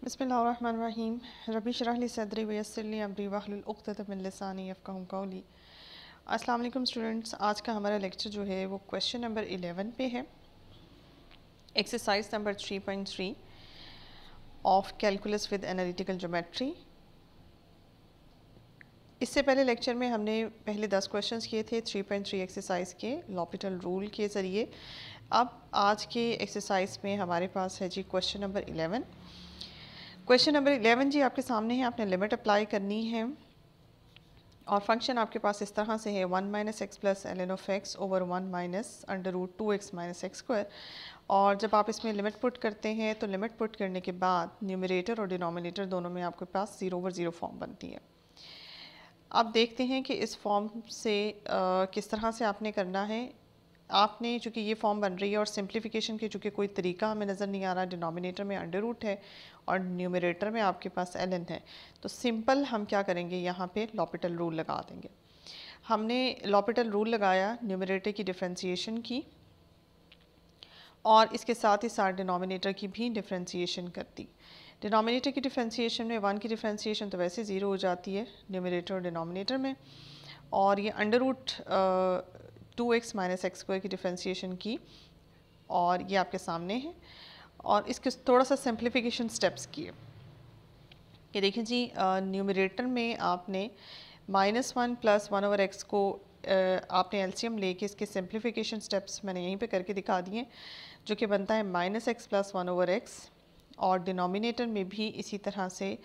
बिस्मिल्लाहिर्रहमानिर्रहीम रब्बि इश्रह ली सदरी वयस्सिर ली अमरी वहलुल उक़दतम मिन लिसानी यफ़क़हू क़ौली। अस्सलाम वालेकुम स्टूडेंट्स, आज का हमारा लेक्चर जो है वो क्वेश्चन नंबर 11 पे है, exercise number 3.3 of calculus with analytical geometry. इससे पहले लेक्चर में हमने पहले 10 क्वेश्चंस किए थे 3.3 एक्सरसाइज के लॉपिटल रूल के ज़रिए। अब आज के एक्सरसाइज में हमारे पास है जी क्वेश्चन नंबर 11। क्वेश्चन नंबर 11 जी आपके सामने है, आपने लिमिट अप्लाई करनी है और फंक्शन आपके पास इस तरह से है 1 minus x plus l n of x over 1 minus under root 2x minus x square. और जब आप इसमें लिमिट पुट करते हैं तो लिमिट पुट करने के बाद न्यूमरेटर और डिनोमिनेटर दोनों में आपके पास 0/0 फॉर्म बनती है। अब देखते हैं कि इस फॉर्म से किस तरह से आपने करना है। आपने चूँकि ये फॉर्म बन रही है और सिंप्लीफिकेशन के चूँकि कोई तरीका हमें नज़र नहीं आ रहा, डिनोमिनेटर में अंडर रूट है और न्यूमरेटर में आपके पास एल एन है, तो सिंपल हम क्या करेंगे, यहाँ पे लॉपिटल रूल लगा देंगे। हमने लॉपिटल रूल लगाया, न्यूमरेटर की डिफ्रेंसिएशन की और इसके साथ ही साथ डिनोमिनेटर की भी डिफ्रेंसिएशन कर दी। डिनोमिनेटर की डिफ्रेंसिएशन में 1 की डिफ्रेंसिएशन तो वैसे 0 हो जाती है न्यूमरेटर और डिनोमिनेटर में, और ये under root 2x minus x square की डिफ्रेंसिएशन की और ये आपके सामने है। और इसके थोड़ा सा सिंप्लीफिकेशन स्टेप्स किए। ये देखें जी, न्यूमरेटर में आपने -1 प्लस 1 ओवर एक्स को आपने एलसीएम लेके इसके सिंप्लीफिकेशन स्टेप्स मैंने यहीं पे करके दिखा दिए, जो कि बनता है -x प्लस 1 ओवर एक्स। और डिनोमिनेटर में भी इसी तरह से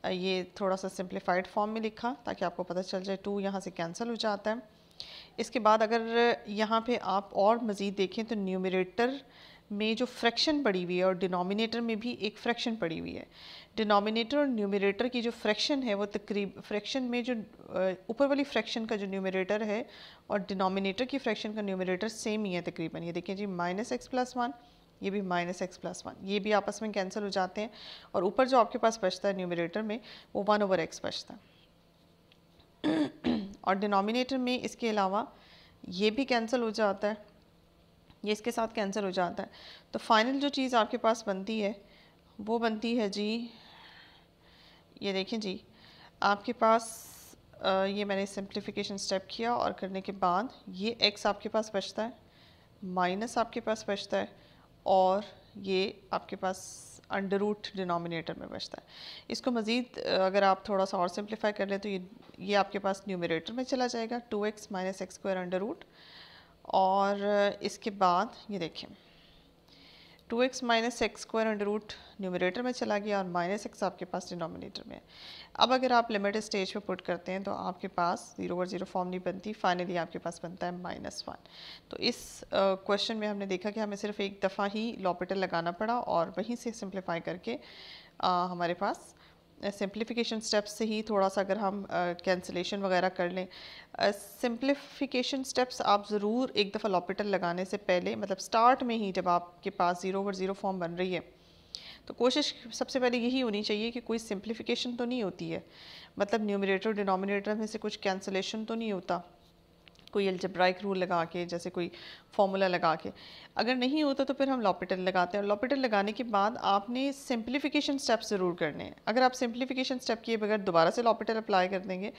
ये थोड़ा सा सिंप्लीफाइड फॉर्म में लिखा ताकि आपको पता चल जाए, 2 यहाँ से कैंसिल हो जाता है। इसके बाद अगर यहाँ पे आप और मज़ीद देखें तो न्यूमरेटर में जो फ्रैक्शन पड़ी हुई है और डिनोमिनेटर में भी एक फ्रैक्शन पड़ी हुई है। डिनोमिनेटर और न्यूमरेटर की जो फ्रैक्शन है वो तकरीब फ्रैक्शन में जो ऊपर वाली फ्रैक्शन का जो न्यूमरेटर है और डिनोमिनेटर की फ्रैक्शन का न्यूमरेटर सेम ही है तकरीबन। ये देखिए जी, -x प्लस 1, ये भी -x प्लस 1, ये भी आपस में कैंसिल हो जाते हैं और ऊपर जो आपके पास बचता है न्यूमरेटर में वो 1 ओवर एक्स बचता है। और डिनोमिनेटर में इसके अलावा ये भी कैंसिल हो जाता है, ये इसके साथ कैंसिल हो जाता है। तो फाइनल जो चीज़ आपके पास बनती है वो बनती है जी, ये देखें जी, आपके पास ये मैंने सिंप्लीफिकेशन स्टेप किया और करने के बाद ये x आपके पास बचता है, माइनस आपके पास बचता है और ये आपके पास अंडर रूट डिनोमिनेटर में बचता है। इसको मज़ीद अगर आप थोड़ा सा और सिंप्लीफाई कर लें तो ये आपके पास न्यूमरेटर में चला जाएगा 2x minus x square under root, और इसके बाद ये देखें 2x minus x square under root numerator में चला गया और -x आपके पास डिनोमिनेटर में है। अब अगर आप लिमिट स्टेज पे पुट करते हैं तो आपके पास 0/0 फॉर्म नहीं बनती, फाइनली आपके पास बनता है -1। तो इस क्वेश्चन में हमने देखा कि हमें सिर्फ एक दफ़ा ही लॉपिटल लगाना पड़ा और वहीं से सिंप्लीफाई करके हमारे पास सिंप्लीफिकेशन स्टेप्स से ही थोड़ा सा अगर हम कैंसिलेशन वगैरह कर लें। सिंप्लीफिकेशन स्टेप्स आप ज़रूर एक दफ़ा लॉपिटल लगाने से पहले, मतलब स्टार्ट में ही जब आपके पास 0/0 फॉर्म बन रही है तो कोशिश सबसे पहले यही होनी चाहिए कि कोई सिंप्लीफिकेशन तो नहीं होती है, मतलब न्यूमरेटर डिनोमिनेटर में से कुछ कैंसिलेशन तो नहीं होता कोई अलजेब्राइक रूल लगा के, जैसे कोई फॉर्मूला लगा के। अगर नहीं होता तो फिर हम लॉपिटल लगाते हैं और लॉपिटल लगाने के बाद आपने सिंप्लीफिकेशन स्टेप ज़रूर करने हैं। अगर आप सिंप्लीफिकेशन स्टेप किए बगैर दोबारा से लॉपिटल अप्लाई कर देंगे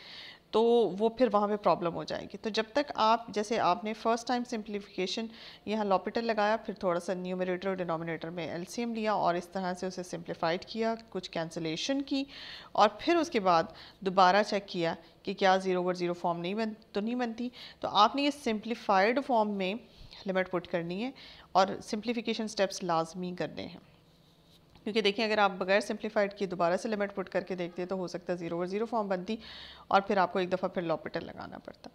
तो वो फिर वहाँ पे प्रॉब्लम हो जाएगी। तो जब तक आप, जैसे आपने फ़र्स्ट टाइम सिंप्लीफिकेशन यहाँ लॉपिटल लगाया, फिर थोड़ा सा न्यूमरेटर और डिनोमिनेटर में एलसीएम लिया और इस तरह से उसे सिंप्लीफाइड किया, कुछ कैंसिलेशन की और फिर उसके बाद दोबारा चेक किया कि क्या 0/0 फॉर्म नहीं बनती। तो आपने ये सिंप्लीफाइड फॉर्म में लिमिट पुट करनी है और सिंप्लीफिकेशन स्टेप्स लाजमी करने हैं, क्योंकि देखिए अगर आप बगैर सिंप्लीफाइड किए दोबारा से लिमिट पुट करके देखते तो हो सकता है 0/0 फॉर्म बनती और फिर आपको एक दफ़ा फिर लॉपिटल लगाना पड़ता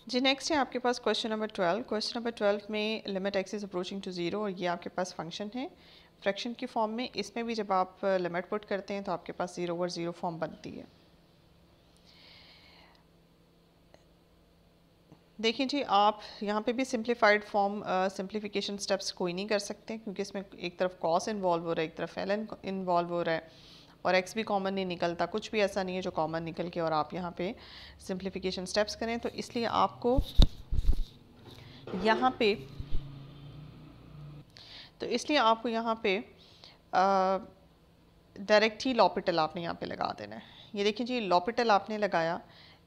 जी। नेक्स्ट है आपके पास क्वेश्चन नंबर 12। क्वेश्चन नंबर 12 में limit x is approaching to 0 और ये आपके पास फंक्शन है फ्रैक्शन की फॉर्म में। इसमें भी जब आप लिमिट पुट करते हैं तो आपके पास 0/0 फॉर्म बनती है। देखिए जी, आप यहाँ पे भी सिंप्लीफाइड फॉर्म सिंप्लीफिकेशन स्टेप्स कोई नहीं कर सकते, क्योंकि इसमें एक तरफ कॉस इन्वॉल्व हो रहा है, एक तरफ एल इन्वॉल्व हो रहा है और एक्स भी कॉमन नहीं निकलता, कुछ भी ऐसा नहीं है जो कॉमन निकल के और आप यहाँ पे सिंप्लीफिकेशन स्टेप्स करें। तो इसलिए आपको यहाँ पे डायरेक्ट ही लॉपिटल आपने यहाँ पे लगा देना है। ये देखिए जी, लॉपिटल आपने लगाया,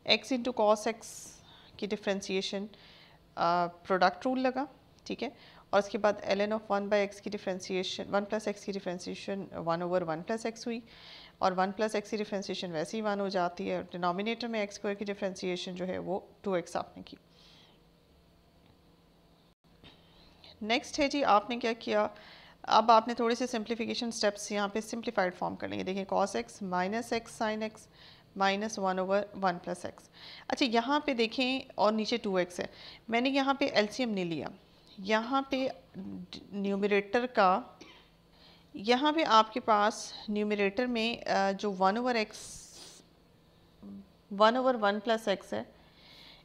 x इंटू कॉस एक्स की डिफ्रेंसीशन प्रोडक्ट रूल लगा, ठीक है। और उसके बाद ln ऑफ 1 बाई एक्स की डिफ्रेंसीशन 1 प्लस एक्स की डिफ्रेंसीशन 1 ओवर 1 प्लस एक्स हुई, और 1 प्लस एक्स की डिफ्रेंसीशन वैसे ही 1 हो जाती है। डिनोमिनेटर में एक्स स्क्वायर की डिफ्रेंसीशन जो है वो 2x आपने की। नेक्स्ट है जी, आपने क्या किया, अब आपने थोड़े से सिंप्लीफिकेशन स्टेप्स यहाँ पे सिंप्लीफाइड फॉर्म कर लेंगे। देखिए cos x minus x sine x minus 1 over 1 plus x. अच्छा यहाँ पे देखें, और नीचे 2x है, मैंने यहाँ पे एलसीएम नहीं लिया। यहाँ पे न्यूमरेटर का, यहाँ पे आपके पास न्यूमरेटर में जो 1 ओवर 1 प्लस एक्स है,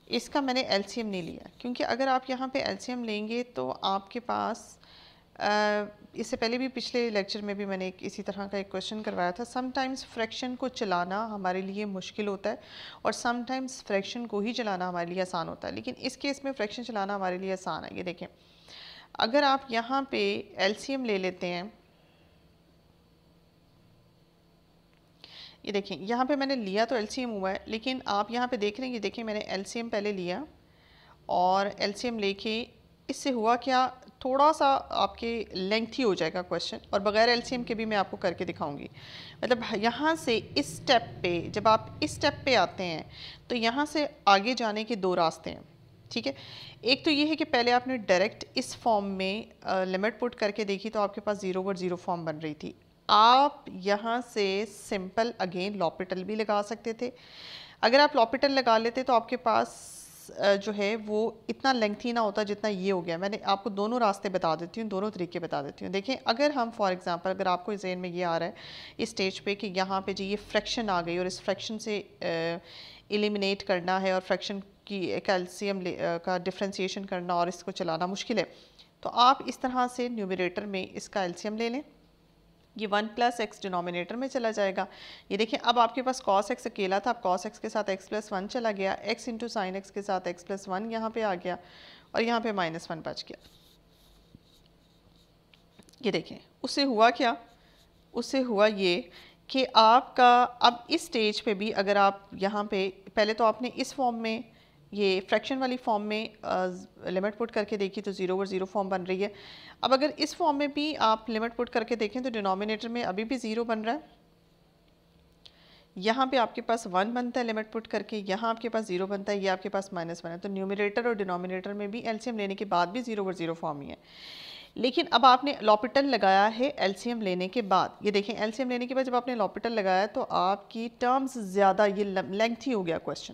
इसका मैंने एलसीएम नहीं लिया, क्योंकि अगर आप यहाँ पे एलसीएम लेंगे तो आपके पास इससे पहले भी पिछले लेक्चर में भी मैंने इसी तरह का एक क्वेश्चन करवाया था। समटाइम्स फ्रैक्शन को चलाना हमारे लिए मुश्किल होता है और समटाइम्स फ्रैक्शन को ही चलाना हमारे लिए आसान होता है, लेकिन इस केस में फ्रैक्शन चलाना हमारे लिए आसान है। ये देखें, अगर आप यहाँ पे एलसीएम ले लेते हैं, ये देखें यहाँ पे मैंने लिया तो एलसीएम हुआ है, लेकिन आप यहाँ पे देख रहे हैं, ये देखें मैंने एलसीएम पहले लिया और एलसीएम लेके इससे हुआ क्या, थोड़ा सा आपके लेंथी हो जाएगा क्वेश्चन, और बगैर एलसीएम के भी मैं आपको करके दिखाऊंगी। मतलब यहाँ से इस स्टेप पे, जब आप इस स्टेप पे आते हैं तो यहाँ से आगे जाने के दो रास्ते हैं, ठीक है। एक तो ये है कि पहले आपने डायरेक्ट इस फॉर्म में लिमिट पुट करके देखी तो आपके पास 0 ओवर 0 फॉर्म बन रही थी। आप यहाँ से सिंपल अगेन लॉपिटल भी लगा सकते थे। अगर आप लॉपिटल लगा लेते तो आपके पास जो है वो इतना लेंथी ना होता जितना ये हो गया। मैंने आपको दोनों रास्ते बता देती हूँ, दोनों तरीके बता देती हूँ। देखें, अगर हम फॉर एग्जांपल, अगर आपको ज़हन में ये आ रहा है इस स्टेज पे कि यहाँ पे जी ये फ्रैक्शन आ गई और इस फ्रैक्शन से एलिमिनेट करना है और फ्रैक्शन की कैल्शियम का डिफ्रेंशिएशन करना और इसको चलाना मुश्किल है, तो आप इस तरह से न्यूमरेटर में इसका एलसीएम ले लें। ये 1 प्लस एक्स डिनोमिनेटर में चला जाएगा। ये देखिए, अब आपके पास कॉस एक्स अकेला था, अब कॉस एक्स के साथ एक्स प्लस 1 चला गया, एक्स इंटू साइन एक्स के साथ एक्स प्लस 1 यहाँ पे आ गया और यहाँ पे माइनस 1 बच गया। ये देखें, उससे हुआ क्या, उससे हुआ ये कि आपका अब इस स्टेज पे भी अगर आप यहाँ पे, पहले तो आपने इस फॉर्म में, ये फ्रैक्शन वाली फॉर्म में लिमिट पुट करके देखी तो 0 ओवर 0 फॉर्म बन रही है। अब अगर इस फॉर्म में भी आप लिमिट पुट करके देखें तो डिनोमिनेटर में अभी भी 0 बन रहा है, यहाँ पे आपके पास 1 बनता है लिमिट पुट करके, यहाँ आपके पास 0 बनता है, ये आपके पास -1 है। तो न्यूमरेटर और डिनोमिनेटर में भी एलसीएम लेने के बाद भी 0 ओवर 0 फॉर्म ही है। लेकिन अब आपने लॉपिटल लगाया है एलसीएम लेने के बाद। ये देखें, एलसीएम लेने के बाद जब आपने लॉपिटल लगाया तो आपकी टर्म्स ज़्यादा, ये लेंथी हो गया क्वेश्चन,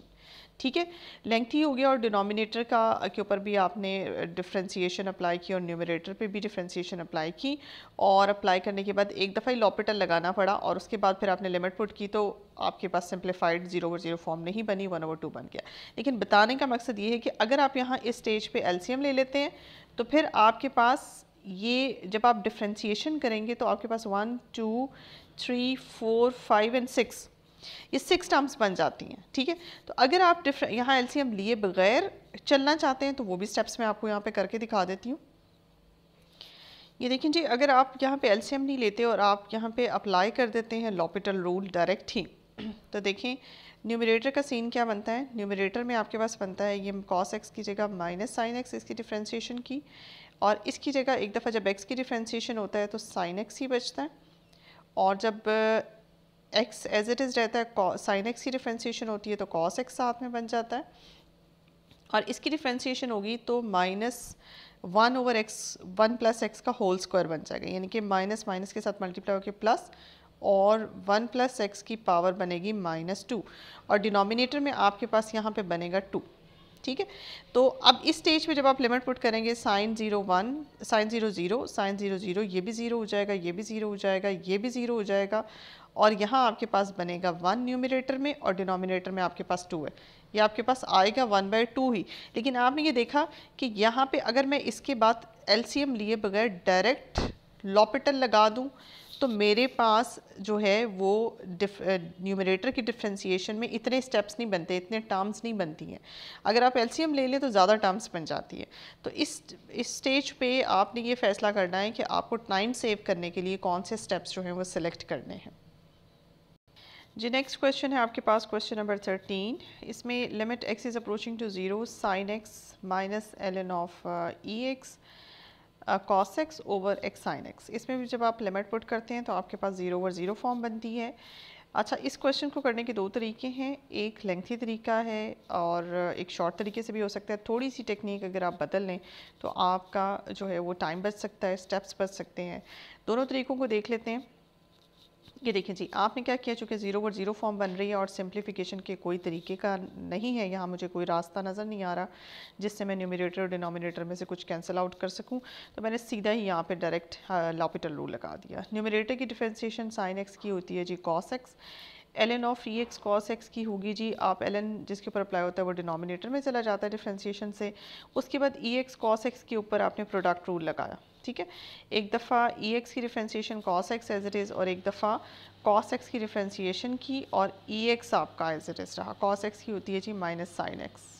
ठीक है, लेंथी हो गया। और डिनोमिनेटर का के ऊपर भी आपने डिफ्रेंशिएशन अप्लाई की और न्यूमरेटर पे भी डिफ्रेंशिएशन अप्लाई की, और अप्लाई करने के बाद एक दफ़ा ही लॉपिटल लगाना पड़ा और उसके बाद फिर आपने लिमिट पुट की तो आपके पास सिंप्लीफाइड 0 ओवर 0 फॉर्म नहीं बनी, 1 ओवर 2 बन गया। लेकिन बताने का मकसद ये है कि अगर आप यहाँ इस स्टेज पे एलसीएम ले लेते हैं तो फिर आपके पास ये, जब आप डिफ्रेंशिएशन करेंगे तो आपके पास 1 2 3 4 5 एंड 6, ये 6 टर्म्स बन जाती हैं, ठीक है। तो अगर आप यहाँ एलसीएम लिए बगैर चलना चाहते हैं तो वो भी स्टेप्स मैं आपको यहाँ पे करके दिखा देती हूँ। ये देखें जी, अगर आप यहाँ पे एलसीएम नहीं लेते और आप यहाँ पे अप्लाई कर देते हैं लॉपिटल रूल डायरेक्ट ही, तो देखें न्यूमरेटर का सीन क्या बनता है। न्यूमरेटर में आपके पास बनता है ये कॉस एक्स की जगह माइनस साइन एक्स इसकी डिफ्रेंशिएशन की, और इसकी जगह एक दफ़ा जब एक्स की डिफ्रेंशिएशन होता है तो साइन एक्स ही बचता है, और जब एक्स एज इट इज़ रहता है, साइन एक्स की डिफ्रेंशिएशन होती है तो कॉस एक्स साथ में बन जाता है, और इसकी डिफ्रेंशिएशन होगी तो -1 ओवर एक्स 1 प्लस एक्स का होल स्क्वायर बन जाएगा, यानी कि माइनस माइनस के साथ मल्टीप्लाई होकर प्लस, और 1 प्लस एक्स की पावर बनेगी -2, और डिनोमिनेटर में आपके पास यहाँ पे बनेगा 2, ठीक है। तो अब इस स्टेज पे जब आप लिमिट पुट करेंगे साइन 0 1, साइन 0 0, साइन 0 0, ये भी 0 हो जाएगा, ये भी 0 हो जाएगा, ये भी 0 हो जाएगा, और यहाँ आपके पास बनेगा 1 न्यूमरेटर में और डिनोमिनेटर में आपके पास 2 है। ये आपके पास आएगा 1/2 ही। लेकिन आपने ये देखा कि यहाँ पे अगर मैं इसके बाद एलसीएम लिए बगैर डायरेक्ट लॉपिटल लगा दूँ तो मेरे पास जो है वो न्यूमरेटर की डिफ्रेंसिएशन में इतने स्टेप्स नहीं बनते, इतने टर्म्स नहीं बनती हैं। अगर आप एलसीएम ले लें तो ज़्यादा टर्म्स बन जाती है। तो इस स्टेज पे आपने ये फ़ैसला करना है कि आपको टाइम सेव करने के लिए कौन से स्टेप्स जो हैं वो सिलेक्ट करने हैं। जी नेक्स्ट क्वेश्चन है आपके पास क्वेश्चन नंबर 13। इसमें limit x is approaching to 0 sine x minus ln of e x cos x over x sine x. इसमें भी जब आप लिमिट पुट करते हैं तो आपके पास 0 ओवर 0 फॉर्म बनती है। अच्छा, इस क्वेश्चन को करने के दो तरीके हैं, एक लेंथी तरीका है और एक शॉर्ट तरीके से भी हो सकता है। थोड़ी सी टेक्निक अगर आप बदल लें तो आपका जो है वो टाइम बच सकता है, स्टेप्स बच सकते हैं। दोनों तरीकों को देख लेते हैं। ये देखें जी, आपने क्या किया, चूँकि 0 ओवर 0 फॉर्म बन रही है और सिंप्लीफिकेशन के कोई तरीके का नहीं है, यहाँ मुझे कोई रास्ता नज़र नहीं आ रहा जिससे मैं न्यूमरेटर और डिनोमिनेटर में से कुछ कैंसिल आउट कर सकूँ, तो मैंने सीधा ही यहाँ पे डायरेक्ट लॉपिटल रूल लगा दिया। न्यूमरेटर की डिफ्रेंसिएशन साइन एक्स की होती है जी cos x, ln of e x cos x की होगी जी, आप ln जिसके ऊपर अप्लाई होता है वो डिनोमिनेटर में चला जाता है डिफ्रेंसिएशन से। उसके बाद ई एक्स कॉस एक्स के ऊपर आपने प्रोडक्ट रूल लगाया, ठीक है। एक दफ़ा ई एक्स की differentiation cos x as it is और एक दफ़ा कॉस एक्स की डिफ्रेंसिएशन की और ई एक्स आपका एज इट इज़ रहा। कॉस एक्स की होती है जी माइनस साइन एक्स।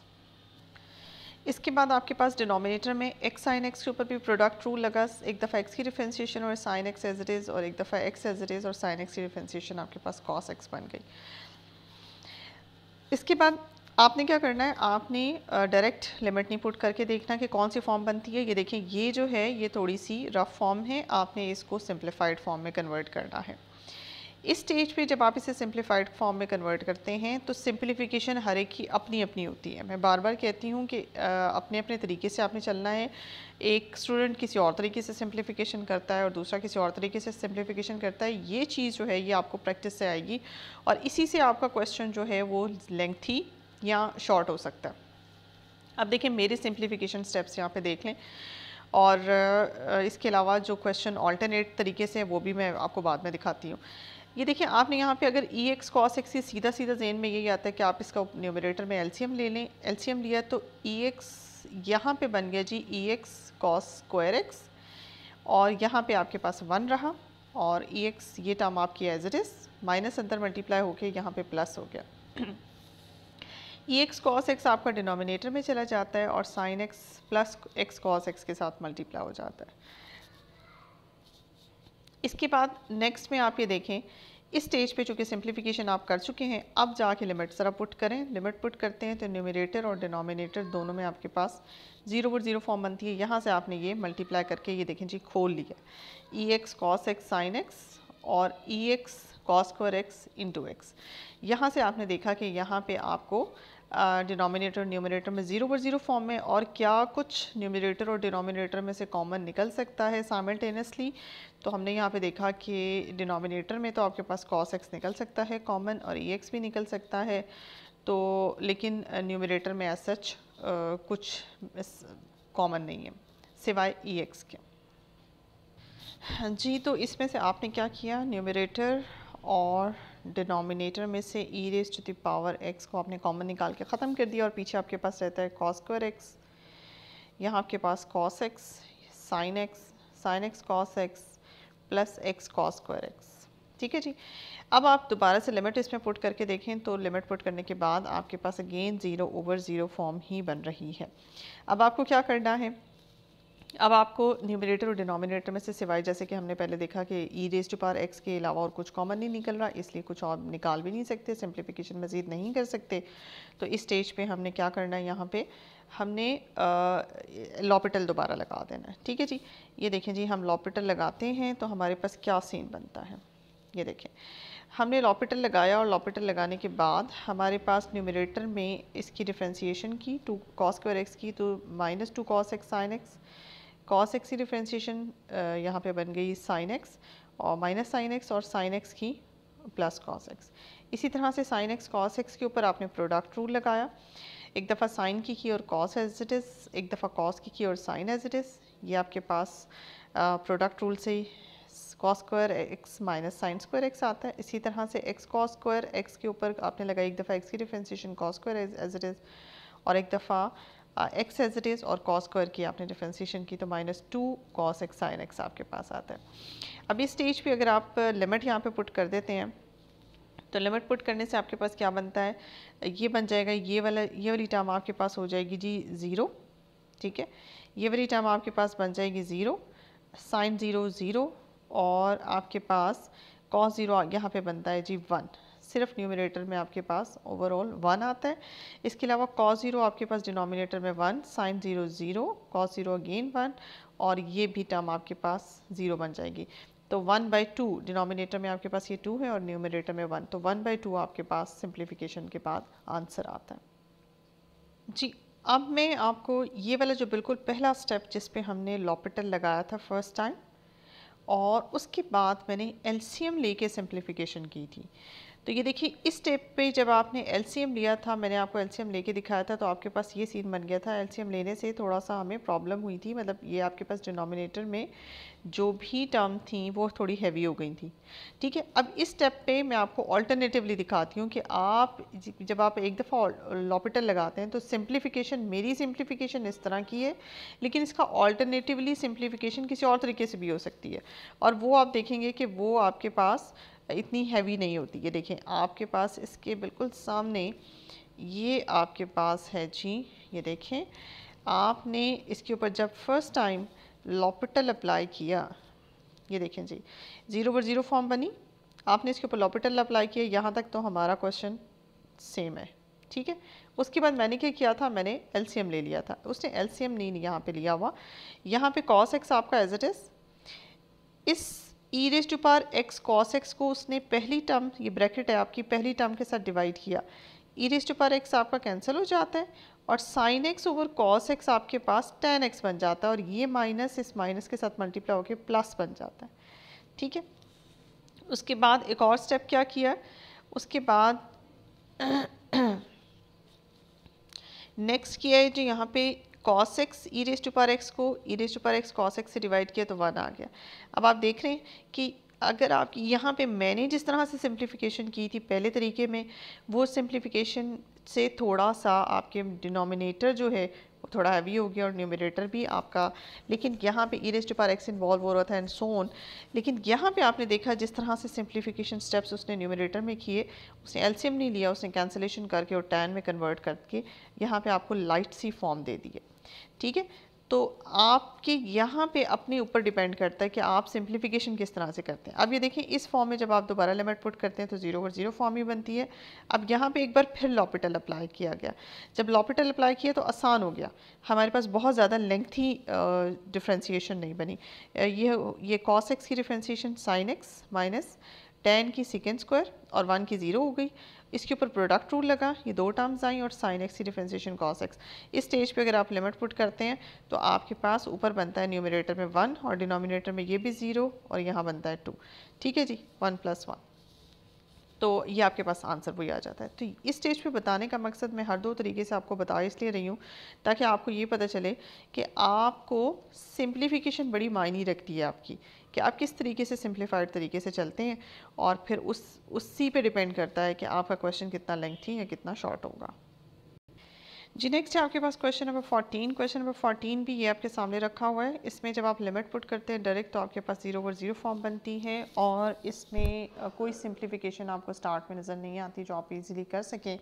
इसके बाद आपके पास डिनोमिनेटर में एक्स साइन एक्स के ऊपर भी प्रोडक्ट रूल लगा, एक दफ़ा एक्स की डिफ्रेंसिएशन और sine x as it is और एक दफ़ा एक्स एज इट इज़ और साइन एक्स की डिफ्रेंसिएशन आपके पास कॉस एक्स बन गई। इसके बाद आपने क्या करना है, आपने डायरेक्ट लिमिट नहीं पुट करके देखना कि कौन सी फॉर्म बनती है। ये देखें, ये जो है ये थोड़ी सी रफ फॉर्म है, आपने इसको सिंप्लीफाइड फॉर्म में कन्वर्ट करना है। इस स्टेज पे जब आप इसे सिंप्लीफाइड फॉर्म में कन्वर्ट करते हैं तो सिंप्लीफिकेशन हर एक की अपनी अपनी होती है। मैं बार बार कहती हूँ कि अपने अपने तरीके से आपने चलना है। एक स्टूडेंट किसी और तरीके से सिंप्लीफिकेशन करता है और दूसरा किसी और तरीके से सिंप्लीफिकेशन करता है। ये चीज़ जो है ये आपको प्रैक्टिस से आएगी और इसी से आपका क्वेश्चन जो है वो लेंथी या शॉर्ट हो सकता है। अब देखें, मेरे सिंप्लीफिकेशन स्टेप्स यहाँ पे देख लें और इसके अलावा जो क्वेश्चन ऑल्टरनेट तरीके से वो भी मैं आपको बाद में दिखाती हूँ। ये देखिए, आपने यहाँ पे अगर ई एक्स कॉस एक्स सीधा सीधा ज़हन में यही आता है कि आप इसका न्यूमरेटर में एलसीएम ले लें। एलसीएम लिया तो ई एक्स यहाँ पे बन गया जी ई एक्स कॉस स्क्वायर एक्स और यहाँ पे आपके पास 1 रहा और ई एक्स ये टर्म आपकी एज इट इज़ माइनस अंदर मल्टीप्लाई होके यहाँ पे प्लस हो गया। ई एक्स कॉस एक्स आपका डिनोमिनेटर में चला जाता है और sine x plus x cos x के साथ मल्टीप्लाई हो जाता है। इसके बाद नेक्स्ट में आप ये देखें, इस स्टेज पे चूँकि सिंप्लीफिकेशन आप कर चुके हैं, अब जाके लिमिट ज़रा पुट करें। लिमिट पुट करते हैं तो न्यूमरेटर और डिनोमिनेटर दोनों में आपके पास 0 ओवर 0 फॉर्म बनती है। यहाँ से आपने ये मल्टीप्लाई करके ये देखें जी खोल लिया, e x cos x sine x और e x cos square x into x. यहाँ से आपने देखा कि यहाँ पे आपको डिनोमिनेटर न्यूमरेटर में 0 ओवर 0 फॉर्म में और क्या कुछ न्यूमरेटर और डिनोमिनेटर में से कॉमन निकल सकता है साइमल्टेनियसली। तो हमने यहाँ पे देखा कि डिनोमिनेटर में तो आपके पास कॉस एक्स निकल सकता है कॉमन और ई एक्स भी निकल सकता है, तो लेकिन न्यूमरेटर में एज सच कुछ कॉमन नहीं है सिवाय ई एक्स के। जी, तो इसमें से आपने क्या किया, न्यूमरेटर और डिनोमिनेटर में से e raise to the power x को आपने कॉमन निकाल के ख़त्म कर दिया और पीछे आपके पास रहता है कॉस स्क्वायर एक्स, यहाँ आपके पास cos x sine x cos x plus x cos square x. ठीक है जी। अब आप दोबारा से लिमिट इसमें पुट करके देखें तो लिमिट पुट करने के बाद आपके पास अगेन 0 ओवर 0 फॉर्म ही बन रही है। अब आपको क्या करना है, अब आपको न्यूमरेटर और डिनोमिनेटर में से सिवाय जैसे कि हमने पहले देखा कि e raise to power x के अलावा और कुछ कॉमन नहीं निकल रहा, इसलिए कुछ और निकाल भी नहीं सकते, सिंप्लीफिकेशन मज़ीद नहीं कर सकते। तो इस स्टेज पे हमने क्या करना है, यहाँ पे हमने लॉपिटल दोबारा लगा देना है। ठीक है जी। ये देखें जी, हम लॉपिटल लगाते हैं तो हमारे पास क्या सीन बनता है। ये देखें, हमने लॉपिटल लगाया और लॉपिटल लगाने के बाद हमारे पास न्यूमरेटर में इसकी डिफ्रेंसिएशन की 2 कॉस स्क्वायर एक्स की तो -2 cos x sine x, cos x की डिफ्रेंसिएशन यहाँ पे बन गई साइन एक्स और माइनस साइन एक्स और साइन एक्स की प्लस कॉस एक्स। इसी तरह से साइन एक्स कॉस एक्स के ऊपर आपने प्रोडक्ट रूल लगाया, एक दफ़ा साइन की और कॉस एज इट इज़, एक दफ़ा कॉस की और साइन एज इट इज़। ये आपके पास प्रोडक्ट रूल से cos square x minus sine square x आता है। इसी तरह से एक्स कॉस स्क्वायर एक्स के ऊपर आपने लगाई एक दफ़ा एक्स की differentiation cos square as it is और एक दफ़ा एक्स एज इट इज़ और कॉस स्क्वायर की आपने डिफ्रेंसिएशन की तो -2 कॉस एक्स साइन एक्स आपके पास आता है। अब इस स्टेज पे अगर आप लिमिट यहाँ पे पुट कर देते हैं तो लिमिट पुट करने से आपके पास क्या बनता है, ये बन जाएगा, ये वाली टर्म आपके पास हो जाएगी जी 0, ठीक है। ये वाली टर्म आपके पास बन जाएगी 0, साइन 0 0 और आपके पास कॉस 0 यहाँ पे बनता है जी 1। सिर्फ न्यूमरेटर में आपके पास ओवरऑल 1 आता है। इसके अलावा कॉस 0 आपके पास डिनोमिनेटर में 1, साइन 0 0, कॉस 0 अगेन 1 और ये भी टर्म आपके पास 0 बन जाएगी। तो 1/2 डिनोमिनेटर में आपके पास ये 2 है और न्यूमरेटर में 1, तो 1/2 आपके पास सिंप्लीफिकेशन के बाद आंसर आता है जी। अब मैं आपको ये वाला जो बिल्कुल पहला स्टेप जिस पे हमने लॉपिटल लगाया था फर्स्ट टाइम और उसके बाद मैंने एलसीएम लेके सिंप्लीफिकेशन की थी, तो ये देखिए इस स्टेप पे जब आपने एलसीएम लिया था, मैंने आपको एलसीएम लेके दिखाया था तो आपके पास ये सीन बन गया था। एलसीएम लेने से थोड़ा सा हमें प्रॉब्लम हुई थी, मतलब ये आपके पास डिनोमिनेटर में जो भी टर्म थी वो थोड़ी हैवी हो गई थी, ठीक है। अब इस स्टेप पे मैं आपको ऑल्टरनेटिवली दिखाती हूँ कि आप जब आप एक दफ़ा लॉपिटल लगाते हैं तो सिंप्लीफिकेशन, मेरी सिंप्लीफिकेशन इस तरह की है, लेकिन इसका ऑल्टरनेटिवली सिंप्लीफिकेशन किसी और तरीके से भी हो सकती है और वो आप देखेंगे कि वो आपके पास इतनी हैवी नहीं होती। ये देखें आपके पास इसके बिल्कुल सामने ये आपके पास है जी, ये देखें आपने इसके ऊपर जब फर्स्ट टाइम लॉपिटल अप्लाई किया, ये देखें जी 0/0 फॉर्म बनी, आपने इसके ऊपर लॉपिटल अप्लाई किया, यहाँ तक तो हमारा क्वेश्चन सेम है, ठीक है। उसके बाद मैंने क्या किया था, मैंने एलसीएम ले लिया था, उसने एलसीएम नहीं यहाँ पे लिया हुआ, यहाँ पे कॉस एक्स आपका एज इट इज़, इस e raise to power x cos x को उसने पहली टर्म, ये ब्रैकेट है आपकी, पहली टर्म के साथ डिवाइड किया, e raise to power x आपका कैंसिल हो जाता है और sine x over cos x आपके पास tan एक्स बन जाता है और ये माइनस इस माइनस के साथ मल्टीप्लाई होकर प्लस बन जाता है, ठीक है। उसके बाद एक और स्टेप क्या किया, उसके बाद नेक्स्ट किया है जो यहाँ पे cos x e raise to power x को e raise to power x cos x से डिवाइड किया तो 1 आ गया। अब आप देख रहे हैं कि अगर आप यहाँ पे मैंने जिस तरह से सिंप्लीफिकेशन की थी पहले तरीके में, वो सिंप्लीफिकेशन से थोड़ा सा आपके डिनोमिनेटर जो है वो थोड़ा हैवी हो गया और न्यूमरेटर भी आपका, लेकिन यहाँ पे e raise to power x involve हो रहा था एंड सो ऑन। लेकिन यहाँ पे आपने देखा जिस तरह से सिंप्लीफिकेशन स्टेप्स उसने न्यूमरेटर में किए, उसने एलसीएम नहीं लिया, उसने कैंसिलेशन करके और tan में कन्वर्ट करके यहाँ पे आपको लाइट सी फॉर्म दे दी है, ठीक है। तो आपके यहाँ पे अपने ऊपर डिपेंड करता है कि आप सिंप्लीफिकेशन किस तरह से करते हैं। अब ये देखिए इस फॉर्म में जब आप दोबारा लिमिट पुट करते हैं तो 0/0 फॉर्म ही बनती है। अब यहाँ पे एक बार फिर लॉपिटल अप्लाई किया गया, जब लॉपिटल अप्लाई किया तो आसान हो गया, हमारे पास बहुत ज़्यादा लेंथी डिफ्रेंसीशन नहीं बनी। ये कॉस एक्स की differentiation sine x minus tan की सेकेंड स्क्वायर और 1 की 0 हो गई, इसके ऊपर प्रोडक्ट रूल लगा, ये 2 टर्म्स आई और साइन एक्स की डिफ्रेंसिएशन कॉस एक्स। इस स्टेज पे अगर आप लिमिट पुट करते हैं तो आपके पास ऊपर बनता है न्यूमरेटर में 1 और डिनोमिनेटर में ये भी 0 और यहाँ बनता है 2, ठीक है जी, 1 + 1, तो ये आपके पास आंसर वही आ जाता है। तो इस स्टेज पे बताने का मकसद मैं हर 2 तरीके से आपको बता इसलिए रही हूँ ताकि आपको ये पता चले कि आपको सिंप्लीफिकेशन बड़ी मायने रखती है आपकी, कि आप किस तरीके से सिंप्लीफाइड तरीके से चलते हैं और फिर उसी पे डिपेंड करता है कि आपका क्वेश्चन कितना लेंथी या कितना शॉर्ट होगा जी। नेक्स्ट है आपके पास क्वेश्चन नंबर 14। क्वेश्चन नंबर 14 भी ये आपके सामने रखा हुआ है। इसमें जब आप लिमिट पुट करते हैं डायरेक्ट तो आपके पास 0/0 फॉर्म बनती है और इसमें कोई सिंप्लीफिकेशन आपको स्टार्ट में नज़र नहीं आती जो आप इजीली कर सकें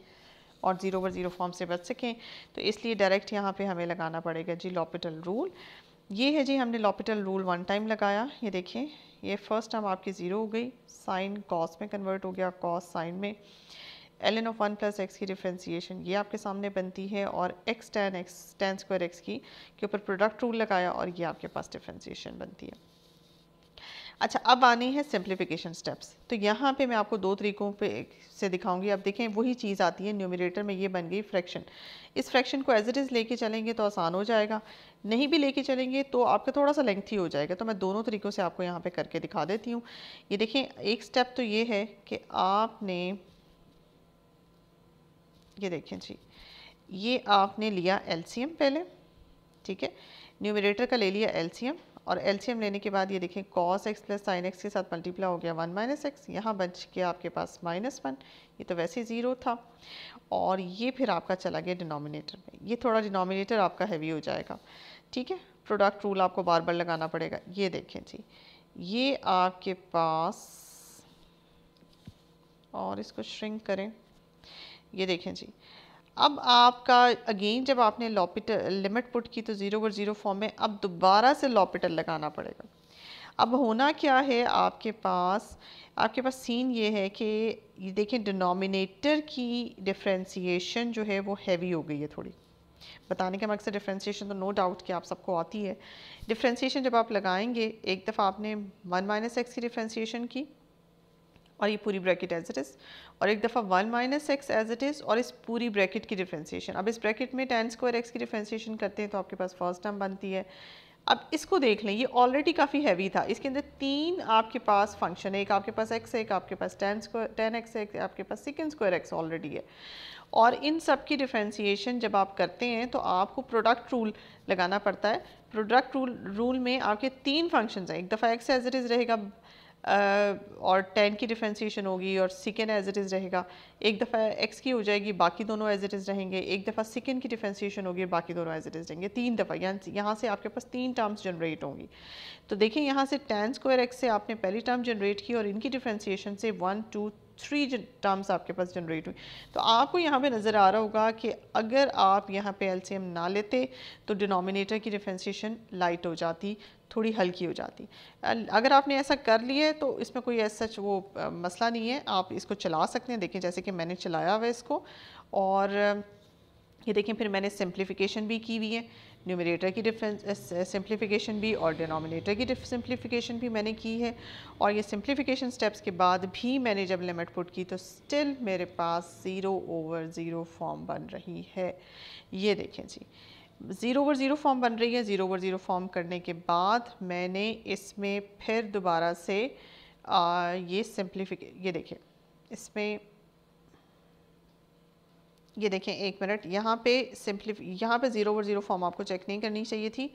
और 0/0 फॉर्म से बच सकें, तो इसलिए डायरेक्ट यहाँ पे हमें लगाना पड़ेगा जी लॉपिटल रूल। ये है जी, हमने लॉपिटल रूल 1 टाइम लगाया, ये देखें ये फर्स्ट टर्म आपकी 0 हो गई, साइन कॉस में कन्वर्ट हो गया, कॉस साइन में, ln of 1 + x की डिफ्रेंसिएशन ये आपके सामने बनती है और x tan स्क्वायर x की के ऊपर प्रोडक्ट रूल लगाया और ये आपके पास डिफ्रेंसिएशन बनती है। अच्छा, अब आने हैं सिंप्लीफिकेशन स्टेप्स। तो यहाँ पे मैं आपको 2 तरीकों पे से दिखाऊंगी। अब देखें वही चीज़ आती है, न्यूमरेटर में ये बन गई फ्रैक्शन, इस फ्रैक्शन को एज इट इज़ लेके चलेंगे तो आसान हो जाएगा, नहीं भी लेके चलेंगे तो आपका थोड़ा सा लेंथी हो जाएगा। तो मैं दोनों तरीक़ों से आपको यहाँ पे करके दिखा देती हूँ। ये देखें एक स्टेप तो ये है कि आपने ये देखें जी, ये आपने लिया एलसीएम पहले, ठीक है, न्यूमरेटर का ले लिया एलसीएम और एलसीएम लेने के बाद ये देखें cos x plus sine x के साथ मल्टीप्लाई हो गया 1 माइनस एक्स, यहाँ बच गया आपके पास -1, ये तो वैसे 0 था। और ये फिर आपका चला गया डिनोमिनेटर में, ये थोड़ा डिनोमिनेटर आपका हैवी हो जाएगा, ठीक है। प्रोडक्ट रूल आपको बार बार लगाना पड़ेगा। ये देखें जी, ये आपके पास, और इसको श्रिंक करें, ये देखें जी, अब आपका अगेन जब आपने लॉपिटल लिमिट पुट की तो 0/0 फॉर्म में अब दोबारा से लॉपिटल लगाना पड़ेगा। अब होना क्या है आपके पास सीन ये है कि ये देखें डिनोमिनेटर की डिफ्रेंसिएशन जो है वो हैवी हो गई है थोड़ी। बताने का मकसद डिफ्रेंसिएशन तो नो डाउट कि आप सबको आती है। डिफ्रेंसिएशन जब आप लगाएंगे, एक दफ़ा आपने 1 माइनस एक्स की डिफ्रेंसिएशन की और ये पूरी ब्रैकेट एज इट इज़, और एक दफ़ा 1 minus x as it is और इस पूरी ब्रैकेट की डिफ्रेंसिएशन। अब इस ब्रैकेट में tan स्क्वायर एक्स की डिफ्रेंसिएशन करते हैं तो आपके पास फर्स्ट टर्म बनती है। अब इसको देख लें, ये ऑलरेडी काफ़ी हैवी था, इसके अंदर 3 आपके पास फंक्शन है, एक आपके पास x है, एक आपके पास tan x है, एक आपके पास सेकंड स्क्वायर x ऑलरेडी है। और इन सब की डिफ्रेंसिएशन जब आप करते हैं तो आपको प्रोडक्ट रूल लगाना पड़ता है। प्रोडक्ट रूल में आपके 3 फंक्शंस हैं, एक दफ़ा x एज इट इज़ रहेगा और tan की डिफ्रेंसिएशन होगी और सेकेंड एज इट इज़ रहेगा, एक दफ़ा x की हो जाएगी, बाकी दोनों एज इट इज़ रहेंगे, एक दफ़ा सेकेंड की डिफ्रेंसिएशन होगी, बाकी दोनों एज इट इज़ रहेंगे, 3 दफ़ा, यहाँ से आपके पास 3 टर्म्स जनरेट होंगी। तो देखें यहाँ से tan स्क्वायर x से आपने पहली टर्म जनरेट की और इनकी डिफ्रेंसिएशन से 1 2 3 टर्म्स आपके पास जनरेट हुई। तो आपको यहाँ पे नज़र आ रहा होगा कि अगर आप यहाँ पे एलसीएम ना लेते तो डिनोमिनेटर की डिफ्रेंसिएशन लाइट हो जाती, थोड़ी हल्की हो जाती। अगर आपने ऐसा कर लिया है तो इसमें कोई ऐसा सच वो मसला नहीं है, आप इसको चला सकते हैं। देखें जैसे कि मैंने चलाया हुआ है इसको, और ये देखें फिर मैंने सिंप्लीफिकेशन भी की हुई है, न्यूमरेटर की सिंप्लीफिकेशन भी और डिनोमिनेटर की सिंप्लीफिकेशन भी मैंने की है। और ये सिंप्लीफिकेशन स्टेप्स के बाद भी मैंने जब लिमिट पुट की तो स्टिल मेरे पास 0/0 फॉर्म बन रही है। ये देखें जी, 0/0 फॉर्म बन रही है। 0/0 फॉर्म करने के बाद मैंने इसमें फिर दोबारा से ये देखें, इसमें ये देखें, एक मिनट, यहाँ पे यहाँ पे 0/0 फॉर्म आपको चेक नहीं करनी चाहिए थी,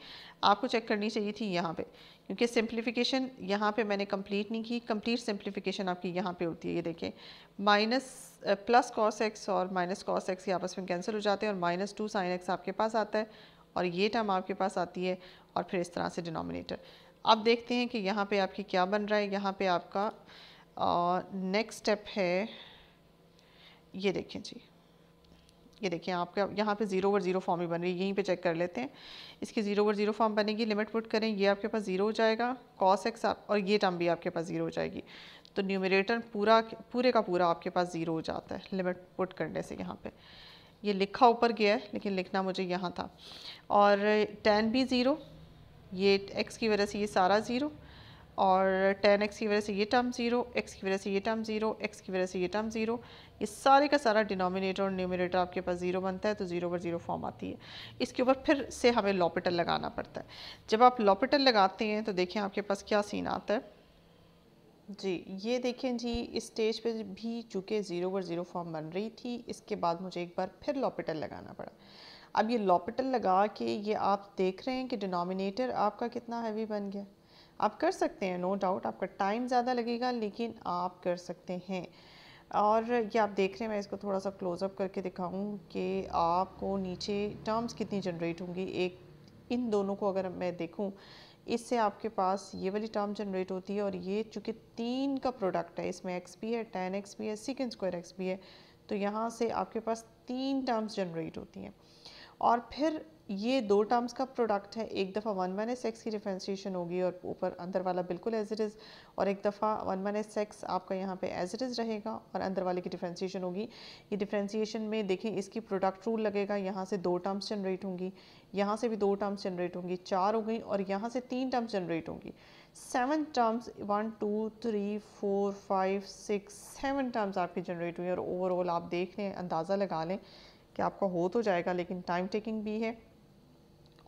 आपको चेक करनी चाहिए थी यहाँ पे, क्योंकि सिंप्लीफिकेशन यहाँ पे मैंने कंप्लीट नहीं की। कंप्लीट सिंप्लीफिकेशन आपकी यहाँ पे होती है। ये देखें, प्लस cos x और माइनस cos x आपस में कैंसिल हो जाते हैं और -2 sin x आपके पास आता है और ये टर्म आपके पास आती है और फिर इस तरह से डिनोमिनेटर। अब देखते हैं कि यहाँ पे आपकी क्या बन रहा है। यहाँ पे आपका नेक्स्ट स्टेप है, ये देखें जी, ये देखिए आपका यहाँ पे 0/0 फॉर्म ही बन रही है। यहीं पे चेक कर लेते हैं, इसकी 0/0 फॉर्म बनेगी। लिमिट पुट करें, ये आपके पास 0 हो जाएगा, cos x और ये टर्म भी आपके पास 0 हो जाएगी। तो न्यूमरेटर पूरे का पूरा आपके पास 0 हो जाता है लिमिट पुट करने से। यहाँ पे ये लिखा ऊपर गया है लेकिन लिखना मुझे यहाँ था। और tan भी 0, ये x की वजह से ये सारा 0, और tan x की वजह से ये टर्म 0, x की वजह से ये टर्म 0, x की वजह से ये टर्म 0, ये सारे का सारा डिनोमिनेटर और न्यूमरेटर आपके पास 0 बनता है। तो 0/0 फॉर्म आती है। इसके ऊपर फिर से हमें लॉपिटल लगाना पड़ता है। जब आप लॉपिटल लगाते हैं तो देखें आपके पास क्या सीन आता है जी। ये देखें जी, इस स्टेज पे भी चूँकि 0/0 फॉर्म बन रही थी, इसके बाद मुझे एक बार फिर लॉपिटल लगाना पड़ा। अब ये लॉपिटल लगा के ये आप देख रहे हैं कि डिनोमिनेटर आपका कितना हैवी बन गया। आप कर सकते हैं, नो डाउट आपका टाइम ज़्यादा लगेगा लेकिन आप कर सकते हैं। और ये आप देख रहे हैं, मैं इसको थोड़ा सा क्लोज़अप करके दिखाऊं कि आपको नीचे टर्म्स कितनी जनरेट होंगी। एक इन दोनों को अगर मैं देखूं, इससे आपके पास ये वाली टर्म जनरेट होती है और ये चूँकि 3 का प्रोडक्ट है, इसमें x भी है, tan x भी है, सेकंड स्क्वायर x भी है, तो यहाँ से आपके पास 3 टर्म्स जनरेट होती हैं। और फिर ये 2 टर्म्स का प्रोडक्ट है, एक दफ़ा 1 माइनस एक्स की डिफ्रेंसिएशन होगी और ऊपर अंदर वाला बिल्कुल एज इट इज़, और एक दफ़ा 1 माइनस एक्स आपका यहाँ पे एज इट इज़ रहेगा और अंदर वाले की डिफ्रेंसिएशन होगी। ये डिफ्रेंसिएशन में देखें इसकी प्रोडक्ट रूल लगेगा, यहाँ से 2 टर्म्स जनरेट होंगी, यहाँ से भी 2 टर्म्स जनरेट होंगी, 4 हो गई, और यहाँ से 3 टर्म्स जनरेट होंगी। 7 टर्म्स, 1 2 3 4 5 6 7 टर्म्स आपकी जनरेट हुई। और ओवरऑल आप देख लें, अंदाज़ा लगा लें कि आपका हो तो जाएगा, लेकिन टाइम टेकिंग भी है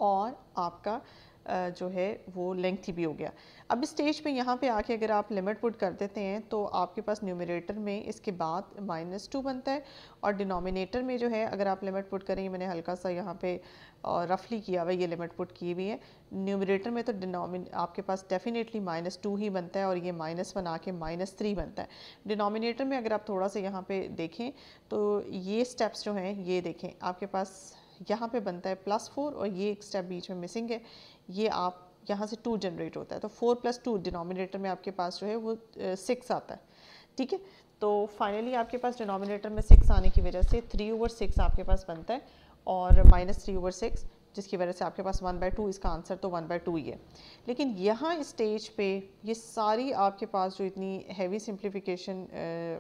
और आपका जो है वो लेंथी भी हो गया। अब इस स्टेज पे यहाँ पे आके अगर आप लिमिट पुट कर देते हैं तो आपके पास न्यूमरेटर में इसके बाद -2 बनता है, और डिनोमिनेटर में जो है अगर आप लिमिट पुट करेंगे, मैंने हल्का सा यहाँ पे रफली किया हुआ, ये लिमिट पुट की हुई है। न्यूमरेटर में तो आपके पास डेफिनेटली -2 ही बनता है, और ये -1 आके -3 बनता है। डिनोमिनेटर में अगर आप थोड़ा सा यहाँ पे देखें तो ये स्टेप्स जो हैं ये देखें, आपके पास यहाँ पे बनता है +4, और ये एक स्टेप बीच में मिसिंग है, ये आप यहाँ से 2 जनरेट होता है, तो 4 + 2 डिनोमिनेटर में आपके पास जो है वो 6 आता है। ठीक है, तो फाइनली आपके पास डिनोमिनेटर में 6 आने की वजह से 3/6 आपके पास बनता है, और -3/6, जिसकी वजह से आपके पास 1/2, इसका आंसर तो 1/2 ही है। लेकिन यहाँ स्टेज पे ये सारी आपके पास जो इतनी हैवी सिंप्लीफिकेशन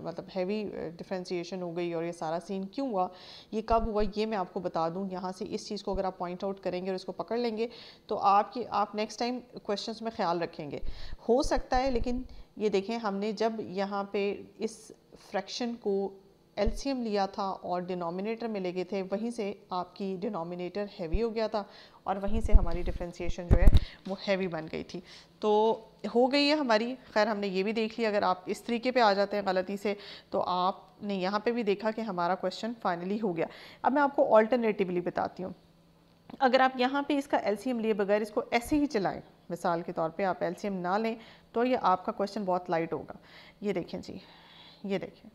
मतलब हैवी डिफ्रेंशिएशन हो गई, और ये सारा सीन क्यों हुआ, ये कब हुआ, ये मैं आपको बता दूँ। यहाँ से इस चीज़ को अगर आप पॉइंट आउट करेंगे और इसको पकड़ लेंगे तो आप नेक्स्ट टाइम क्वेश्चंस में ख्याल रखेंगे। हो सकता है, लेकिन ये देखें, हमने जब यहाँ पे इस फ्रैक्शन को एलसीएम लिया था और डिनोमिनेटर में ले गए थे, वहीं से आपकी डिनोमिनेटर हैवी हो गया था, और वहीं से हमारी डिफ्रेंशिएशन जो है वो हैवी बन गई थी। तो हो गई है हमारी, खैर हमने ये भी देख लिया। अगर आप इस तरीके पे आ जाते हैं गलती से, तो आपने यहाँ पे भी देखा कि हमारा क्वेश्चन फाइनली हो गया। अब मैं आपको ऑल्टरनेटिवली बताती हूँ। अगर आप यहाँ पे इसका एलसीएम लिए बगैर इसको ऐसे ही चलाएं, मिसाल के तौर पे आप एलसीएम ना लें, तो ये आपका क्वेश्चन बहुत लाइट होगा। ये देखें जी, ये देखें,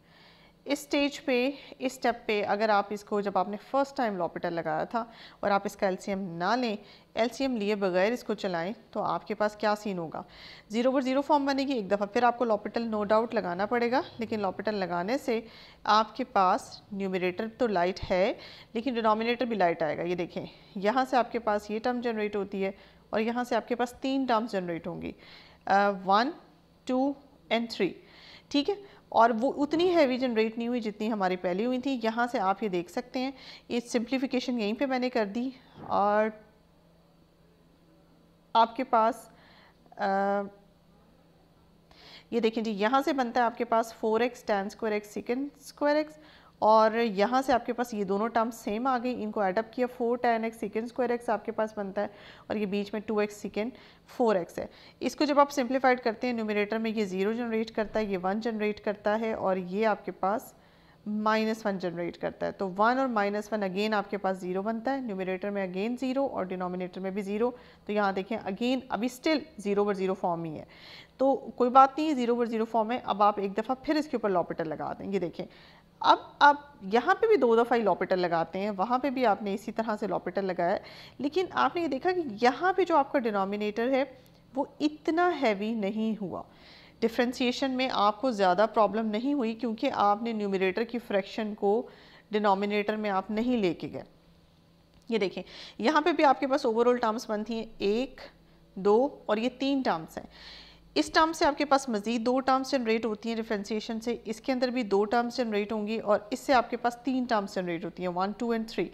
इस स्टेज पे, इस स्टेप पे अगर आप इसको, जब आपने फर्स्ट टाइम लॉपिटल लगाया था और आप इसका एलसीएम ना लें, एलसीएम लिए बगैर इसको चलाएं, तो आपके पास क्या सीन होगा, 0/0 फॉर्म बनेगी। एक दफ़ा फिर आपको लॉपिटल नो डाउट लगाना पड़ेगा, लेकिन लॉपिटल लगाने से आपके पास न्यूमरेटर तो लाइट है, लेकिन डिनोमिनेटर भी लाइट आएगा। ये देखें, यहाँ से आपके पास ये टर्म जनरेट होती है, और यहाँ से आपके पास 3 टर्म्स जनरेट होंगी, 1, 2 एंड 3। ठीक है, और वो उतनी हैवी जनरेट नहीं हुई जितनी हमारी पहले हुई थी। यहाँ से आप ये देख सकते हैं, ये सिंप्लीफिकेशन यहीं पे मैंने कर दी, और आपके पास ये देखें जी, यहाँ से बनता है आपके पास 4x tan² x sec² x, और यहाँ से आपके पास ये दोनों टर्म्स सेम आ गई, इनको एडअप किया, 4 tan x sec² x आपके पास बनता है, और ये बीच में 2x sec4x है। इसको जब आप सिंप्लीफाइड करते हैं, न्यूमरेटर में ये 0 जनरेट करता है, ये 1 जनरेट करता है, और ये आपके पास -1 जनरेट करता है। तो 1 और -1 अगेन आपके पास 0 बनता है, न्यूमरेटर में अगेन 0 और डिनोमिनेटर में भी 0। तो यहाँ देखें अगेन अभी स्टिल 0/0 फॉर्म ही है, तो कोई बात नहीं, 0/0 फॉर्म है। अब आप एक दफ़ा फिर इसके ऊपर लॉपिटल लगा दें। ये देखें, अब आप यहाँ पे भी 2 दफ़ा ही लॉपिटल लगाते हैं, वहाँ पे भी आपने इसी तरह से लॉपिटल लगाया, लेकिन आपने ये देखा कि यहाँ पे जो आपका डिनोमिनेटर है वो इतना हैवी नहीं हुआ। डिफ्रेंशिएशन में आपको ज़्यादा प्रॉब्लम नहीं हुई, क्योंकि आपने न्यूमरेटर की फ्रैक्शन को डिनोमिनेटर में आप नहीं लेके गए। ये देखें, यहाँ पे भी आपके पास ओवरऑल टर्म्स बनती हैं 1, 2 और ये 3 टर्म्स हैं। इस टर्म से आपके पास मज़ीद 2 टर्म्स जनरेट होती हैं डिफ्रेंशिएशन से, इसके अंदर भी 2 टर्म्स जनरेट होंगी, और इससे आपके पास 3 टर्म्स जनरेट होती हैं, 1, 2 एंड 3।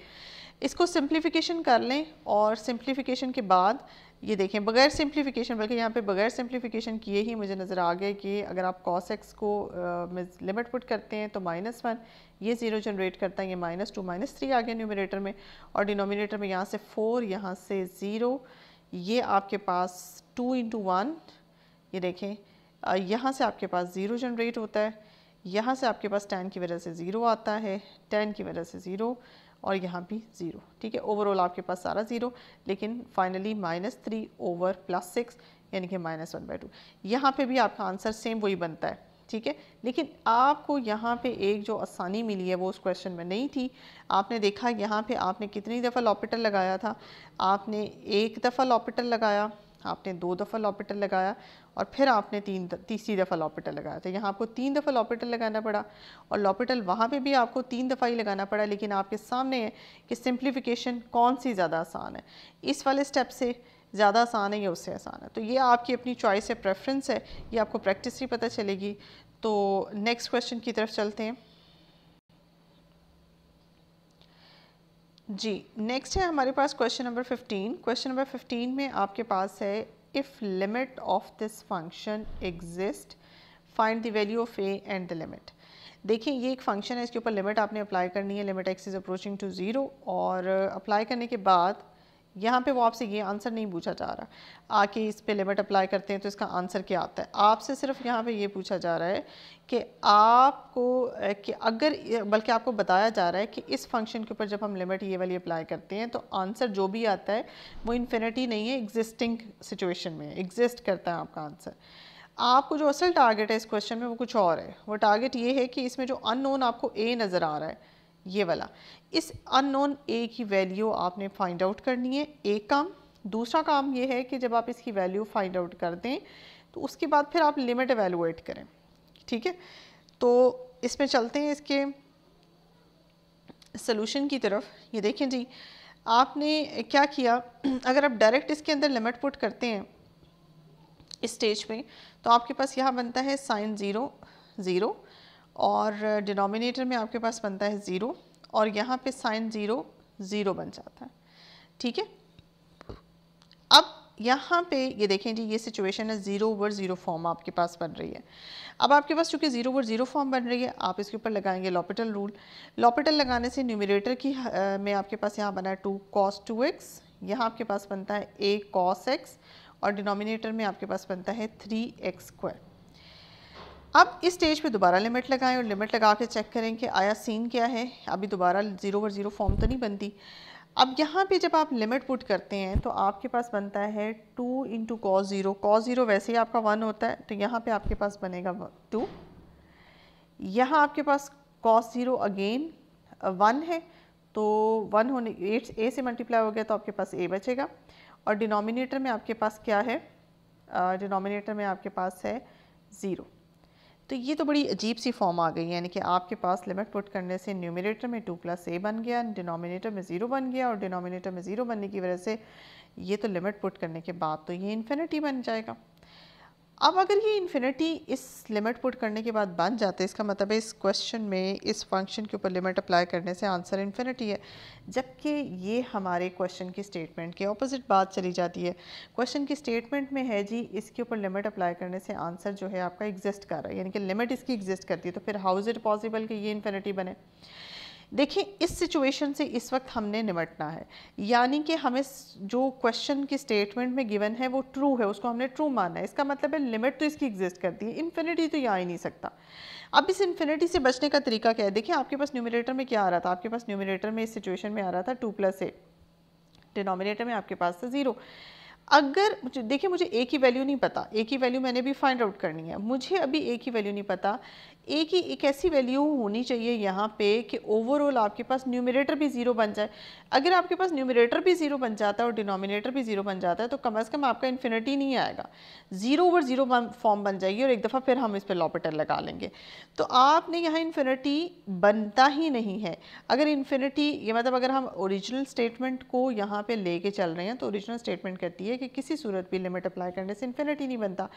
इसको सिंप्लीफिकेशन कर लें, और सिंप्लीफिकेशन के बाद ये देखें, बगैर सिंप्लीफिकेशन, बल्कि यहाँ पे बगैर सिंप्लीफिकेशन किए ही मुझे नज़र आ गया कि अगर आप cos x को लिमिट पुट करते हैं तो -1, ये 0 जनरेट करता है, ये -2 -3 आ गया न्यूमरेटर में, और डिनोमिनेटर में यहाँ से 4, यहाँ से 0, ये आपके पास 2 × 1, ये देखें, यहाँ से आपके पास 0 जनरेट होता है, यहाँ से आपके पास tan की वजह से 0 आता है, tan की वजह से 0, और यहाँ भी 0। ठीक है, ओवरऑल आपके पास सारा 0, लेकिन फाइनली -3 ओवर +6 यानी कि -1/2। यहाँ पे भी आपका आंसर सेम वही बनता है। ठीक है, लेकिन आपको यहाँ पे एक जो आसानी मिली है वो उस क्वेश्चन में नहीं थी। आपने देखा यहाँ पे आपने कितनी दफ़ा लॉपिटल लगाया था, आपने 1 दफ़ा लॉपिटल लगाया, आपने 2 दफ़ा लॉपिटल लगाया, और फिर आपने तीसरी दफ़ा लॉपिटल लगाया था। यहाँ आपको 3 दफ़ा लॉपिटल लगाना पड़ा, और लॉपिटल वहाँ पे भी आपको 3 दफ़ा ही लगाना पड़ा, लेकिन आपके सामने है कि सिंप्लीफिकेशन कौन सी ज़्यादा आसान है, इस वाले स्टेप से ज़्यादा आसान है या उससे आसान है। तो ये आपकी अपनी चॉइस है, प्रेफरेंस है, ये आपको प्रैक्टिस ही पता चलेगी। तो नेक्स्ट क्वेश्चन की तरफ चलते हैं जी। नेक्स्ट है हमारे पास क्वेश्चन नंबर 15। क्वेश्चन नंबर 15 में आपके पास है, if limit of this function exist find the value of A and the limit. देखिए, ये एक फंक्शन है, इसके ऊपर लिमिट आपने अप्लाई करनी है, limit x is approaching to 0, और अप्लाई करने के बाद यहाँ पे वो आपसे ये आंसर नहीं पूछा जा रहा आके इस पे लिमिट अप्लाई करते हैं तो इसका आंसर क्या आता है। आपसे सिर्फ यहाँ पे ये पूछा जा रहा है कि आपको कि अगर, बल्कि आपको बताया जा रहा है कि इस फंक्शन के ऊपर जब हम लिमिट ये वाली अप्लाई करते हैं तो आंसर जो भी आता है वो इन्फिनिटी नहीं है, एग्जिस्टिंग सिचुएशन में एग्जिस्ट करता है आपका आंसर। आपको जो असल टारगेट है इस क्वेश्चन में वो कुछ और है। वो टारगेट ये है कि इसमें जो अननोन आपको ए नज़र आ रहा है ये वाला, इस अननोन ए की वैल्यू आपने फाइंड आउट करनी है, एक काम। दूसरा काम ये है कि जब आप इसकी वैल्यू फाइंड आउट कर दें तो उसके बाद फिर आप लिमिट एवेलुएट करें, ठीक है। तो इसमें चलते हैं इसके सॉल्यूशन की तरफ। ये देखें जी, आपने क्या किया, अगर आप डायरेक्ट इसके अंदर लिमिट पुट करते हैं इस स्टेज पे तो आपके पास यहाँ बनता है साइन 0 0 और डिनोमिनेटर में आपके पास बनता है 0 और यहाँ पे साइन 0 0 बन जाता है, ठीक है। अब यहाँ पे ये देखें जी, ये सिचुएशन है 0/0 फॉर्म आपके पास बन रही है। अब आपके पास चूँकि 0/0 फॉर्म बन रही है, आप इसके ऊपर लगाएंगे लॉपिटल रूल। लॉपिटल लगाने से न्यूमरेटर की में आपके पास यहाँ बना है 2 cos 2x, यहाँ आपके पास बनता है a cos x और डिनोमिनेटर में आपके पास बनता है 3x²। अब इस स्टेज पे दोबारा लिमिट लगाएं और लिमिट लगा के चेक करें कि आया सीन क्या है। अभी दोबारा 0/0 फॉर्म तो नहीं बनती। अब यहाँ पे जब आप लिमिट पुट करते हैं तो आपके पास बनता है 2 × cos 0। cos 0 वैसे ही आपका 1 होता है तो यहाँ पे आपके पास बनेगा 2। यहाँ आपके पास cos 0 अगेन 1 है तो 1 होने a से मल्टीप्लाई हो गया तो आपके पास a बचेगा और डिनोमिनेटर में आपके पास क्या है, डिनोमिनेटर में आपके पास है 0। तो ये तो बड़ी अजीब सी फॉर्म आ गई है, यानी कि आपके पास लिमिट पुट करने से न्यूमरेटर में 2 + a बन गया, डिनोमिनेटर में 0 बन गया और डिनोमिनेटर में 0 बनने की वजह से ये तो लिमिट पुट करने के बाद तो ये इन्फिनिटी बन जाएगा। अब अगर ये इन्फिनिटी इस लिमिट पुट करने के बाद बन जाते, इसका मतलब है इस क्वेश्चन में इस फंक्शन के ऊपर लिमिट अप्लाई करने से आंसर इन्फिनिटी है, जबकि ये हमारे क्वेश्चन की स्टेटमेंट के ऑपोजिट बात चली जाती है। क्वेश्चन की स्टेटमेंट में है जी इसके ऊपर लिमिट अप्लाई करने से आंसर जो है आपका एग्जिस्ट कर रहा है, यानी कि लिमिट इसकी एग्जिस्ट करती है, तो फिर हाउ इज़ इट पॉसिबल कि ये इन्फिनिटी बने। देखिए इस सिचुएशन से इस वक्त हमने निपटना है, यानी कि हमें जो क्वेश्चन की स्टेटमेंट में गिवन है वो ट्रू है, उसको हमने ट्रू मानना है। इसका मतलब है लिमिट तो इसकी एग्जिस्ट करती है, इन्फिनिटी तो यहाँ ही नहीं सकता। अब इस इन्फिनिटी से बचने का तरीका क्या है, देखिए आपके पास न्यूमरेटर में क्या आ रहा था, आपके पास न्यूमरेटर में इस सिचुएशन में आ रहा था 2 + a, डिनोमिनेटर में आपके पास था 0। अगर देखिए मुझे a की वैल्यू नहीं पता, a की वैल्यू मैंने भी फाइंड आउट करनी है, मुझे अभी a की वैल्यू नहीं पता। a की एक ऐसी वैल्यू होनी चाहिए यहाँ पे कि ओवरऑल आपके पास न्यूमरेटर भी 0 बन जाए। अगर आपके पास न्यूमरेटर भी 0 बन जाता है और डिनोमिनेटर भी 0 बन जाता है तो कम से कम आपका इन्फिनिटी नहीं आएगा, 0/0 फॉर्म बन जाएगी और एक दफ़ा फिर हम इस पर लॉपिटल लगा लेंगे। तो आपने यहाँ इन्फिनिटी बनता ही नहीं है। अगर इन्फिनिटी ये मतलब अगर हम ओरिजिनल स्टेटमेंट को यहाँ पे लेके चल रहे हैं तो ओरिजिनल स्टेटमेंट कहती है कि किसी सूरत भी लिमिट अप्लाई करने से इन्फिनिटी नहीं बनता,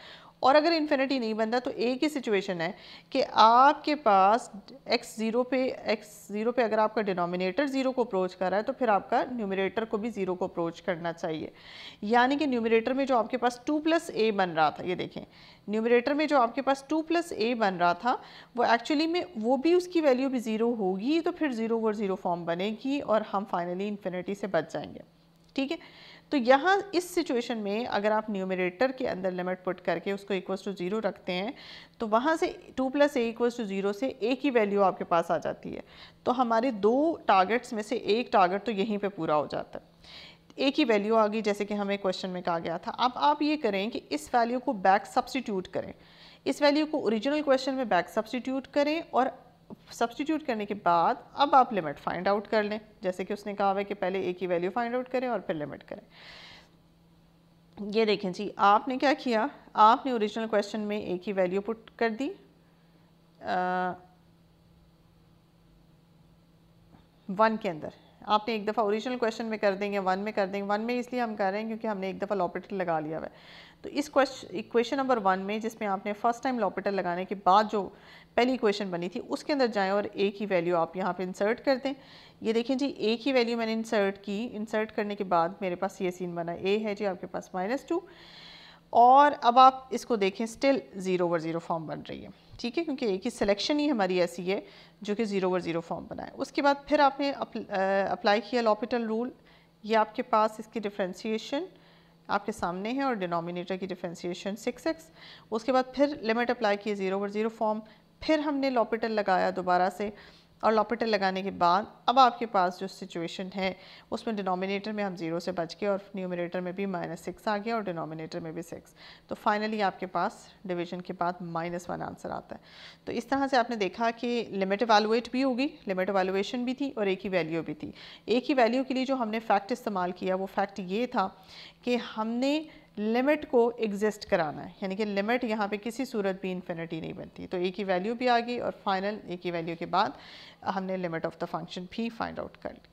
और अगर इन्फिनिटी नहीं बनता तो एक ही सिचुएशन है कि आपके पास x0 पे अगर आपका डिनोमिनेटर 0 को अप्रोच कर रहा है तो फिर आपका न्यूमरेटर को भी 0 को अप्रोच करना चाहिए। यानी कि न्यूमरेटर में जो आपके पास 2 + a बन रहा था, ये देखें न्यूमरेटर में जो आपके पास 2 + a बन रहा था वो एक्चुअली में वो भी उसकी वैल्यू भी 0 होगी, तो फिर 0/0 फॉर्म बनेगी और हम फाइनली इन्फिनिटी से बच जाएंगे, ठीक है। तो यहाँ इस सिचुएशन में अगर आप न्यूमरेटर के अंदर लिमिट पुट करके उसको =0 रखते हैं तो वहाँ से 2 + a = 0 से a की वैल्यू आपके पास आ जाती है। तो हमारे 2 टारगेट्स में से एक टारगेट तो यहीं पे पूरा हो जाता है। a की वैल्यू आ गई जैसे कि हमें क्वेश्चन में कहा गया था। अब आप ये करें कि इस वैल्यू को बैक सब्सटीट्यूट करें, इस वैल्यू को ओरिजिनल क्वेश्चन में बैक सब्सटीट्यूट करें और सब्सटीट्यूट करने के बाद अब आप लिमिट फाइंड आउट कर लें, जैसे कि उसने कहा है कि पहले a की वैल्यू फाइंड आउट करें और फिर लिमिट करें। ये देखें जी आपने क्या किया, आपने ओरिजिनल क्वेश्चन में a की वैल्यू पुट कर दी 1 के अंदर। आपने एक दफ़ा ओरिजिनल क्वेश्चन में कर देंगे, 1 में कर देंगे। 1 में इसलिए हम कर रहे हैं क्योंकि हमने एक दफ़ा लॉपिटल लगा लिया हुआ है। तो इस इक्वेशन नंबर 1 में जिसमें आपने फर्स्ट टाइम लॉपिटल लगाने के बाद जो पहली इक्वेशन बनी थी उसके अंदर जाएं और a की वैल्यू आप यहाँ पे इंसर्ट कर दें। ये देखें जी a की वैल्यू मैंने इंसर्ट की, इंसर्ट करने के बाद मेरे पास ये सीन बना, a है जी आपके पास -2 और अब आप इसको देखें स्टिल 0/0 फॉर्म बन रही है, ठीक है, क्योंकि a की सिलेक्शन ही हमारी ऐसी है जो कि 0/0 फॉर्म बनाए। उसके बाद फिर आपने अप्लाई किया लॉपिटल रूल, ये आपके पास इसकी डिफ्रेंशिएशन आपके सामने है और डिनोमिनेटर की डिफ्रेंशिएशन 6x। उसके बाद फिर लिमिट अप्लाई किए 0/0 फॉर्म, फिर हमने लॉपिटल लगाया दोबारा से, और लॉपिटल लगाने के बाद अब आपके पास जो सिचुएशन है उसमें डिनोमिनेटर में हम 0 से बच गए और न्यूमरेटर में भी -6 आ गया और डिनोमिनेटर में भी 6। तो फाइनली आपके पास डिवीजन के बाद -1 आंसर आता है। तो इस तरह से आपने देखा कि लिमिट इवैल्यूएट भी होगी, लिमिट इवैल्यूएशन भी थी और एक ही वैल्यू भी थी। एक ही वैल्यू के लिए जो हमने फैक्ट इस्तेमाल किया वो फैक्ट ये था कि हमने लिमिट को एग्जिस्ट कराना है, यानी कि लिमिट यहाँ पे किसी सूरत भी इन्फिनिटी नहीं बनती। तो एक ही वैल्यू भी आ गई और फाइनल एक ही वैल्यू के बाद हमने लिमिट ऑफ द फंक्शन भी फाइंड आउट कर ली।